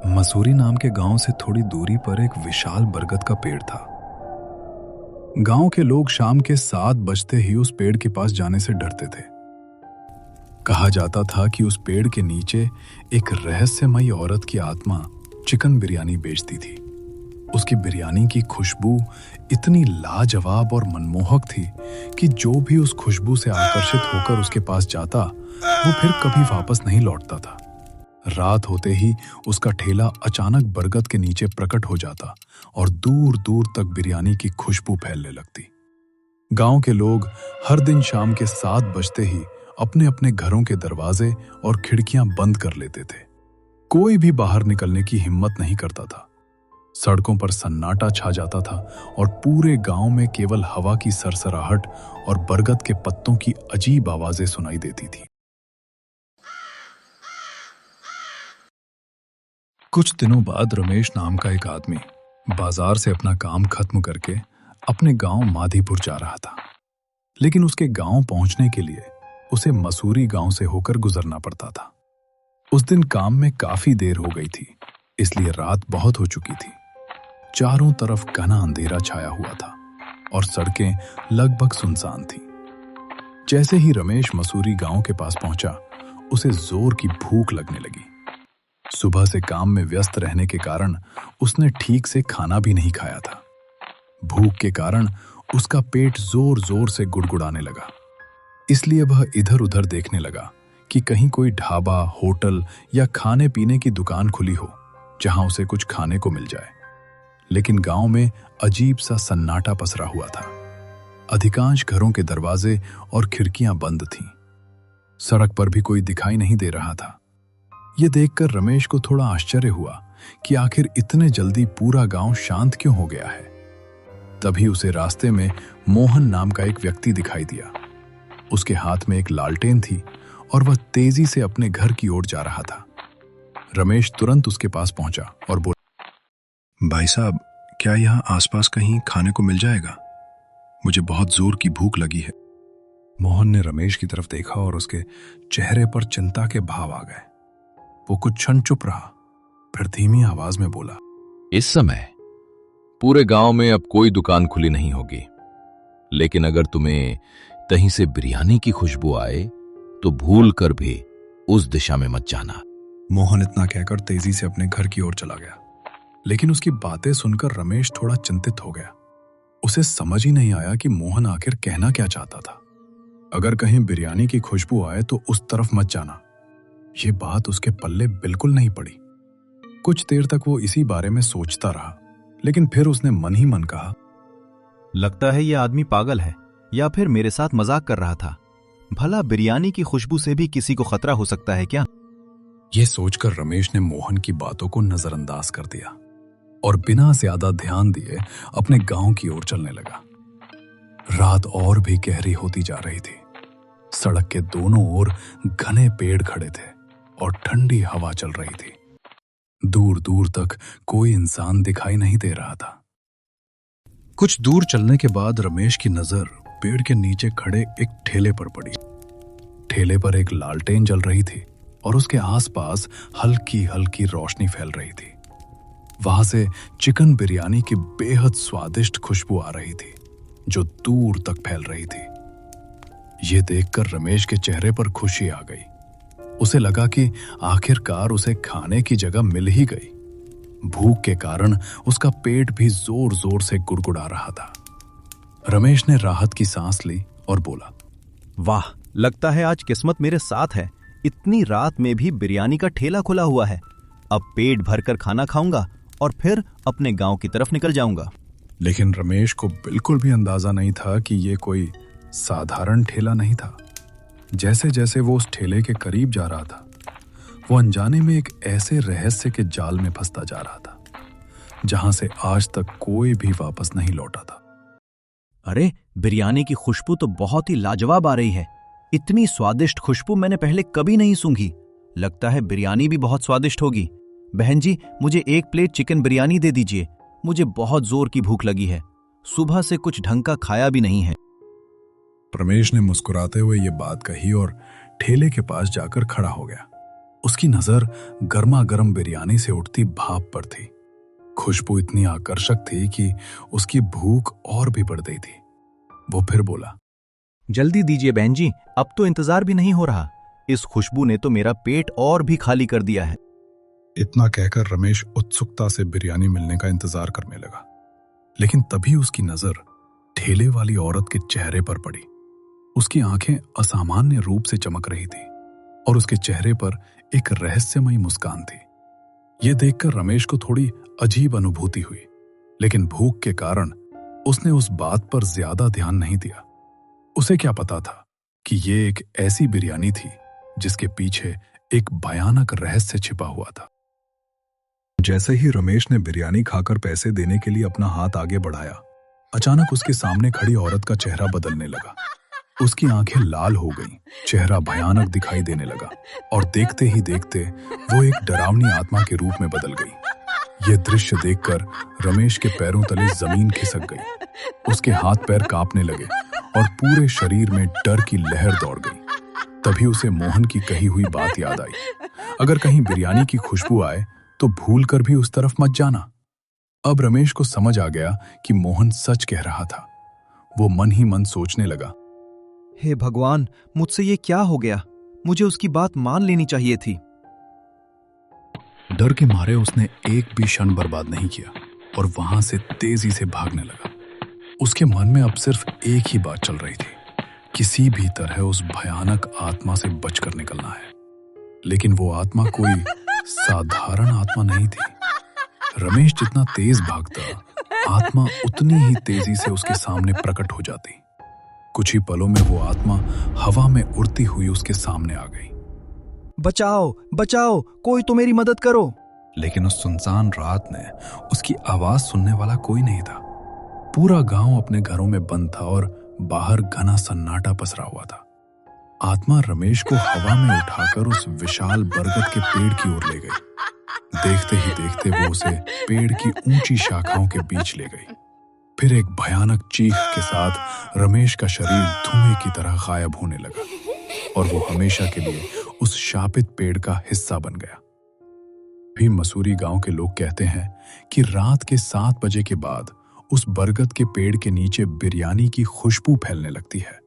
मसूरी नाम के गांव से थोड़ी दूरी पर एक विशाल बरगद का पेड़ था। गांव के लोग शाम के 7 बजते ही उस पेड़ के पास जाने से डरते थे। कहा जाता था कि उस पेड़ के नीचे एक रहस्यमयी औरत की आत्मा चिकन बिरयानी बेचती थी। उसकी बिरयानी की खुशबू इतनी लाजवाब और मनमोहक थी कि जो भी उस खुशबू से आकर्षित होकर उसके पास जाता वो फिर कभी वापस नहीं लौटता था। रात होते ही उसका ठेला अचानक बरगद के नीचे प्रकट हो जाता और दूर दूर तक बिरयानी की खुशबू फैलने लगती। गांव के लोग हर दिन शाम के 7 बजते ही अपने अपने घरों के दरवाजे और खिड़कियां बंद कर लेते थे। कोई भी बाहर निकलने की हिम्मत नहीं करता था। सड़कों पर सन्नाटा छा जाता था और पूरे गांव में केवल हवा की सरसराहट और बरगद के पत्तों की अजीब आवाजें सुनाई देती थी। कुछ दिनों बाद रमेश नाम का एक आदमी बाजार से अपना काम खत्म करके अपने गांव माधीपुर जा रहा था। लेकिन उसके गांव पहुंचने के लिए उसे मसूरी गांव से होकर गुजरना पड़ता था। उस दिन काम में काफी देर हो गई थी, इसलिए रात बहुत हो चुकी थी। चारों तरफ घना अंधेरा छाया हुआ था और सड़कें लगभग सुनसान थी। जैसे ही रमेश मसूरी गांव के पास पहुंचा, उसे जोर की भूख लगने लगी। सुबह से काम में व्यस्त रहने के कारण उसने ठीक से खाना भी नहीं खाया था। भूख के कारण उसका पेट जोर जोर से गुड़गुड़ाने लगा। इसलिए वह इधर उधर देखने लगा कि कहीं कोई ढाबा, होटल या खाने पीने की दुकान खुली हो जहां उसे कुछ खाने को मिल जाए। लेकिन गांव में अजीब सा सन्नाटा पसरा हुआ था। अधिकांश घरों के दरवाजे और खिड़कियां बंद थीं। सड़क पर भी कोई दिखाई नहीं दे रहा था। यह देखकर रमेश को थोड़ा आश्चर्य हुआ कि आखिर इतने जल्दी पूरा गांव शांत क्यों हो गया है। तभी उसे रास्ते में मोहन नाम का एक व्यक्ति दिखाई दिया। उसके हाथ में एक लालटेन थी और वह तेजी से अपने घर की ओर जा रहा था। रमेश तुरंत उसके पास पहुंचा और बोला, भाई साहब, क्या यहाँ आसपास कहीं खाने को मिल जाएगा? मुझे बहुत जोर की भूख लगी है। मोहन ने रमेश की तरफ देखा और उसके चेहरे पर चिंता के भाव आ गए। वो कुछ क्षण चुप रहा, फिर धीमी आवाज में बोला, इस समय पूरे गांव में अब कोई दुकान खुली नहीं होगी, लेकिन अगर तुम्हें कहीं से बिरयानी की खुशबू आए तो भूल कर भी उस दिशा में मत जाना। मोहन इतना कहकर तेजी से अपने घर की ओर चला गया। लेकिन उसकी बातें सुनकर रमेश थोड़ा चिंतित हो गया। उसे समझ ही नहीं आया कि मोहन आखिर कहना क्या चाहता था। अगर कहीं बिरयानी की खुशबू आए तो उस तरफ मत जाना, ये बात उसके पल्ले बिल्कुल नहीं पड़ी। कुछ देर तक वो इसी बारे में सोचता रहा, लेकिन फिर उसने मन ही मन कहा, लगता है यह आदमी पागल है या फिर मेरे साथ मजाक कर रहा था। भला बिरयानी की खुशबू से भी किसी को खतरा हो सकता है क्या? यह सोचकर रमेश ने मोहन की बातों को नजरअंदाज कर दिया और बिना ज्यादा ध्यान दिए अपने गांव की ओर चलने लगा। रात और भी गहरी होती जा रही थी। सड़क के दोनों ओर घने पेड़ खड़े थे और ठंडी हवा चल रही थी। दूर दूर तक कोई इंसान दिखाई नहीं दे रहा था। कुछ दूर चलने के बाद रमेश की नजर पेड़ के नीचे खड़े एक ठेले पर पड़ी। ठेले पर एक लालटेन जल रही थी और उसके आसपास हल्की हल्की रोशनी फैल रही थी। वहां से चिकन बिरयानी की बेहद स्वादिष्ट खुशबू आ रही थी जो दूर तक फैल रही थी। यह देखकर रमेश के चेहरे पर खुशी आ गई। उसे लगा कि आखिरकार उसे खाने की जगह मिल ही गई। भूख के कारण उसका पेट भी जोर जोर से गुड़गुड़ा रहा था। रमेश ने राहत की सांस ली और बोला, वाह, लगता है आज किस्मत मेरे साथ है। इतनी रात में भी बिरयानी का ठेला खुला हुआ है। अब पेट भरकर खाना खाऊंगा और फिर अपने गांव की तरफ निकल जाऊंगा। लेकिन रमेश को बिल्कुल भी अंदाजा नहीं था कि यह कोई साधारण ठेला नहीं था। जैसे जैसे वो उस ठेले के करीब जा रहा था, वो अनजाने में एक ऐसे रहस्य के जाल में फंसता जा रहा था जहां से आज तक कोई भी वापस नहीं लौटा था। अरे, बिरयानी की खुशबू तो बहुत ही लाजवाब आ रही है। इतनी स्वादिष्ट खुशबू मैंने पहले कभी नहीं सूंघी। लगता है बिरयानी भी बहुत स्वादिष्ट होगी। बहन जी, मुझे 1 प्लेट चिकन बिरयानी दे दीजिए। मुझे बहुत जोर की भूख लगी है। सुबह से कुछ ढंग का खाया भी नहीं है। रमेश ने मुस्कुराते हुए ये बात कही और ठेले के पास जाकर खड़ा हो गया। उसकी नजर गर्मा गर्म बिरयानी से उठती भाप पर थी। खुशबू इतनी आकर्षक थी कि उसकी भूख और भी बढ़ गई थी। वो फिर बोला, जल्दी दीजिए बहन जी, अब तो इंतजार भी नहीं हो रहा। इस खुशबू ने तो मेरा पेट और भी खाली कर दिया है। इतना कहकर रमेश उत्सुकता से बिरयानी मिलने का इंतजार करने लगा, लेकिन तभी उसकी नजर ठेले वाली औरत के चेहरे पर पड़ी। उसकी आंखें असामान्य रूप से चमक रही थी और उसके चेहरे पर एक रहस्यमयी मुस्कान थी। यह देखकर रमेश को थोड़ी अजीब अनुभूति हुई, लेकिन भूख के कारण उसने उस बात पर ज्यादा ध्यान नहीं दिया। उसे क्या पता था कि यह एक ऐसी बिरयानी थी जिसके पीछे एक भयानक रहस्य छिपा हुआ था। जैसे ही रमेश ने बिरयानी खाकर पैसे देने के लिए अपना हाथ आगे बढ़ाया, अचानक उसके सामने खड़ी औरत का चेहरा बदलने लगा। उसकी आंखें लाल हो गईं, चेहरा भयानक दिखाई देने लगा और देखते ही देखते वो एक डरावनी आत्मा के रूप में बदल गई। यह दृश्य देखकर रमेश के पैरों तले जमीन खिसक गई। उसके हाथ पैर कांपने लगे और पूरे शरीर में डर की लहर दौड़ गई। तभी उसे मोहन की कही हुई बात याद आई, अगर कहीं बिरयानी की खुशबू आए तो भूलकर भी उस तरफ मत जाना। अब रमेश को समझ आ गया कि मोहन सच कह रहा था। वो मन ही मन सोचने लगा, हे भगवान, मुझसे ये क्या हो गया? मुझे उसकी बात मान लेनी चाहिए थी। डर के मारे उसने एक भी क्षण बर्बाद नहीं किया और वहां से तेजी से भागने लगा। उसके मन में अब सिर्फ एक ही बात चल रही थी, किसी भी तरह उस भयानक आत्मा से बचकर निकलना है। लेकिन वो आत्मा कोई साधारण आत्मा नहीं थी। रमेश जितना तेज भागता, आत्मा उतनी ही तेजी से उसके सामने प्रकट हो जाती। कुछ ही पलों में वो आत्मा हवा में उड़ती हुई उसके सामने आ गई। बचाओ, बचाओ, कोई तो मेरी मदद करो। लेकिन उस सुनसान रात में उसकी आवाज सुनने वाला कोई नहीं था। पूरा गांव अपने घरों में बंद था और बाहर घना सन्नाटा पसरा हुआ था। आत्मा रमेश को हवा में उठाकर उस विशाल बरगद के पेड़ की ओर ले गई। देखते ही देखते वो उसे पेड़ की ऊंची शाखाओं के बीच ले गई। फिर एक भयानक चीख के साथ रमेश का शरीर धुएं की तरह गायब होने लगा और वो हमेशा के लिए उस शापित पेड़ का हिस्सा बन गया। भी मसूरी गांव के लोग कहते हैं कि रात के 7 बजे के बाद उस बरगद के पेड़ के नीचे बिरयानी की खुशबू फैलने लगती है।